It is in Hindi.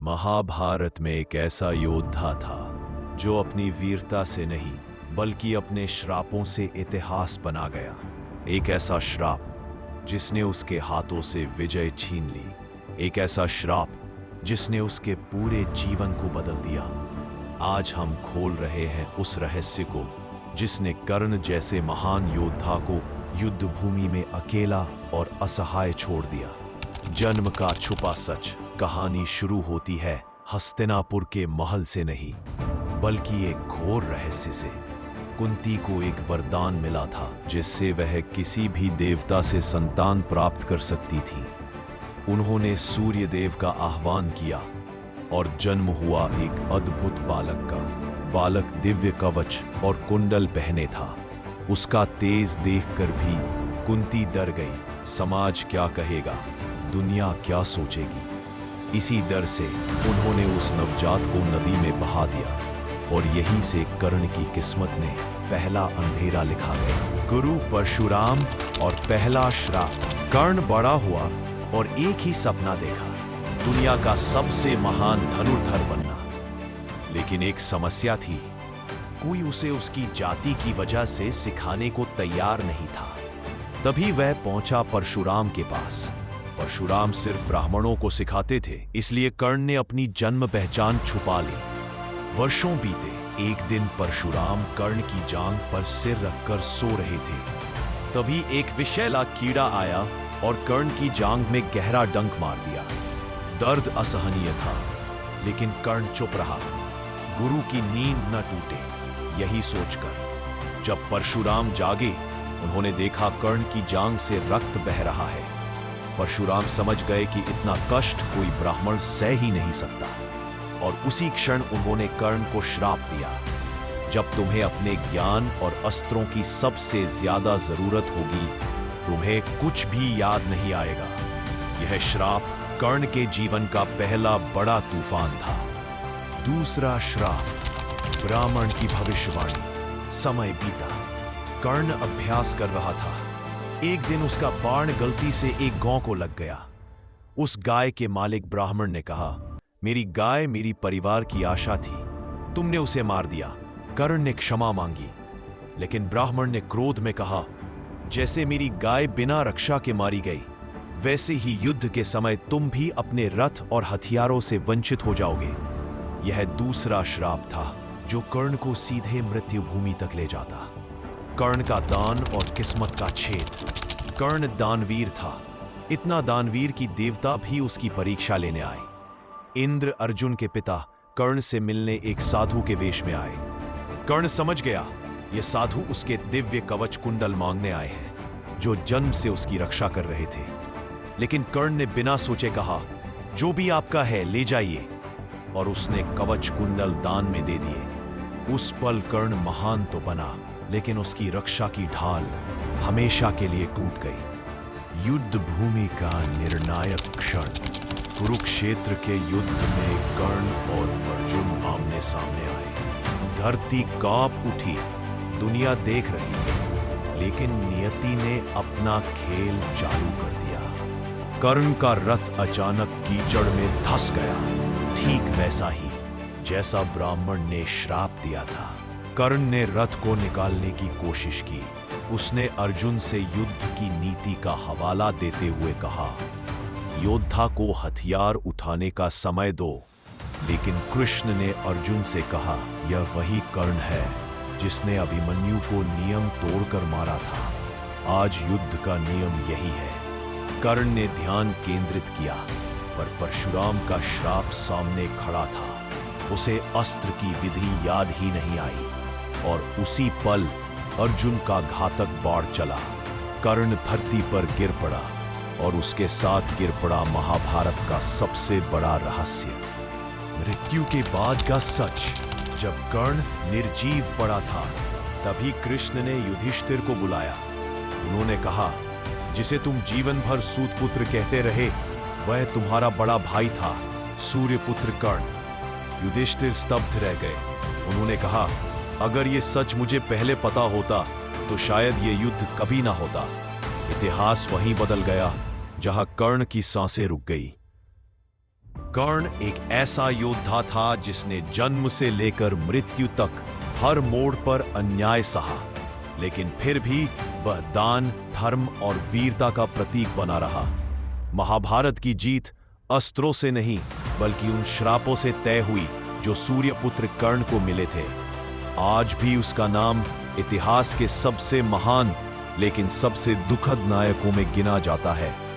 महाभारत में एक ऐसा योद्धा था जो अपनी वीरता से नहीं बल्कि अपने श्रापों से इतिहास बना गया। एक ऐसा श्राप जिसने उसके हाथों से विजय छीन ली, एक ऐसा श्राप जिसने उसके पूरे जीवन को बदल दिया। आज हम खोल रहे हैं उस रहस्य को जिसने कर्ण जैसे महान योद्धा को युद्ध भूमि में अकेला और असहाय छोड़ दिया। जन्म का छुपा सच। कहानी शुरू होती है हस्तिनापुर के महल से नहीं बल्कि एक घोर रहस्य से। कुंती को एक वरदान मिला था जिससे वह किसी भी देवता से संतान प्राप्त कर सकती थी। उन्होंने सूर्य देव का आह्वान किया और जन्म हुआ एक अद्भुत बालक का। बालक दिव्य कवच और कुंडल पहने था। उसका तेज देखकर भी कुंती डर गई। समाज क्या कहेगा, दुनिया क्या सोचेगी, इसी डर से उन्होंने उस नवजात को नदी में बहा दिया और यहीं से कर्ण की किस्मत में पहला अंधेरा लिखा गया। गुरु परशुराम और पहला श्राप। कर्ण बड़ा हुआ और एक ही सपना देखा, दुनिया का सबसे महान धनुर्धर बनना। लेकिन एक समस्या थी, कोई उसे उसकी जाति की वजह से सिखाने को तैयार नहीं था। तभी वह पहुंचा परशुराम के पास। परशुराम सिर्फ ब्राह्मणों को सिखाते थे, इसलिए कर्ण ने अपनी जन्म पहचान छुपा ली। वर्षों बीते। एक दिन परशुराम कर्ण की जांघ पर सिर रखकर सो रहे थे। तभी एक विषैला कीड़ा आया और कर्ण की जांघ में गहरा डंक मार दिया। दर्द असहनीय था, लेकिन कर्ण चुप रहा। गुरु की नींद न टूटे, यही सोचकर जब परशुराम जागे, उन्होंने देखा कर्ण की जांघ से रक्त बह रहा है। परशुराम समझ गए कि इतना कष्ट कोई ब्राह्मण सह ही नहीं सकता और उसी क्षण उन्होंने कर्ण को श्राप दिया, जब तुम्हें अपने ज्ञान और अस्त्रों की सबसे ज्यादा जरूरत होगी, तुम्हें कुछ भी याद नहीं आएगा। यह श्राप कर्ण के जीवन का पहला बड़ा तूफान था। दूसरा श्राप, ब्राह्मण की भविष्यवाणी। समय बीता, कर्ण अभ्यास कर रहा था। एक दिन उसका बाण गलती से एक गांव को लग गया। उस गाय के मालिक ब्राह्मण ने कहा, मेरी गाय मेरी परिवार की आशा थी, तुमने उसे मार दिया। कर्ण ने क्षमा मांगी, लेकिन ब्राह्मण ने क्रोध में कहा, जैसे मेरी गाय बिना रक्षा के मारी गई, वैसे ही युद्ध के समय तुम भी अपने रथ और हथियारों से वंचित हो जाओगे। यह दूसरा श्राप था जो कर्ण को सीधे मृत्यु भूमि तक ले जाता। कर्ण का दान और किस्मत का छेद। कर्ण दानवीर था, इतना दानवीर कि देवता भी उसकी परीक्षा लेने आए। इंद्र अर्जुन के पिता कर्ण से मिलने एक साधु के वेश में आए। कर्ण समझ गया ये साधु उसके दिव्य कवच कुंडल मांगने आए हैं, जो जन्म से उसकी रक्षा कर रहे थे। लेकिन कर्ण ने बिना सोचे कहा, जो भी आपका है ले जाइए, और उसने कवच कुंडल दान में दे दिए। उस पल कर्ण महान तो बना, लेकिन उसकी रक्षा की ढाल हमेशा के लिए टूट गई। युद्ध भूमि का निर्णायक क्षण। कुरुक्षेत्र के युद्ध में कर्ण और अर्जुन आमने सामने आए। धरती कांप उठी, दुनिया देख रही थी, लेकिन नियति ने अपना खेल चालू कर दिया। कर्ण का रथ अचानक कीचड़ में धंस गया, ठीक वैसा ही जैसा ब्राह्मण ने श्राप दिया था। कर्ण ने रथ को निकालने की कोशिश की। उसने अर्जुन से युद्ध की नीति का हवाला देते हुए कहा, योद्धा को हथियार उठाने का समय दो। लेकिन कृष्ण ने अर्जुन से कहा, यह वही कर्ण है जिसने अभिमन्यु को नियम तोड़कर मारा था। आज युद्ध का नियम यही है। कर्ण ने ध्यान केंद्रित किया, पर परशुराम का श्राप सामने खड़ा था। उसे अस्त्र की विधि याद ही नहीं आई और उसी पल अर्जुन का घातक बाण चला। कर्ण धरती पर गिर पड़ा और उसके साथ गिर पड़ा महाभारत का सबसे बड़ा रहस्य, मृत्यु के बाद का सच। जब कर्ण निर्जीव पड़ा था, तभी कृष्ण ने युधिष्ठिर को बुलाया। उन्होंने कहा, जिसे तुम जीवन भर सूतपुत्र कहते रहे, वह तुम्हारा बड़ा भाई था, सूर्यपुत्र कर्ण। युधिष्ठिर स्तब्ध रह गए। उन्होंने कहा, अगर ये सच मुझे पहले पता होता तो शायद ये युद्ध कभी ना होता। इतिहास वहीं बदल गया जहां कर्ण की सांसें रुक गई। कर्ण एक ऐसा योद्धा था जिसने जन्म से लेकर मृत्यु तक हर मोड़ पर अन्याय सहा, लेकिन फिर भी वह दान, धर्म और वीरता का प्रतीक बना रहा। महाभारत की जीत अस्त्रों से नहीं बल्कि उन श्रापों से तय हुई जो सूर्यपुत्र कर्ण को मिले थे। आज भी उसका नाम इतिहास के सबसे महान लेकिन सबसे दुखद नायकों में गिना जाता है।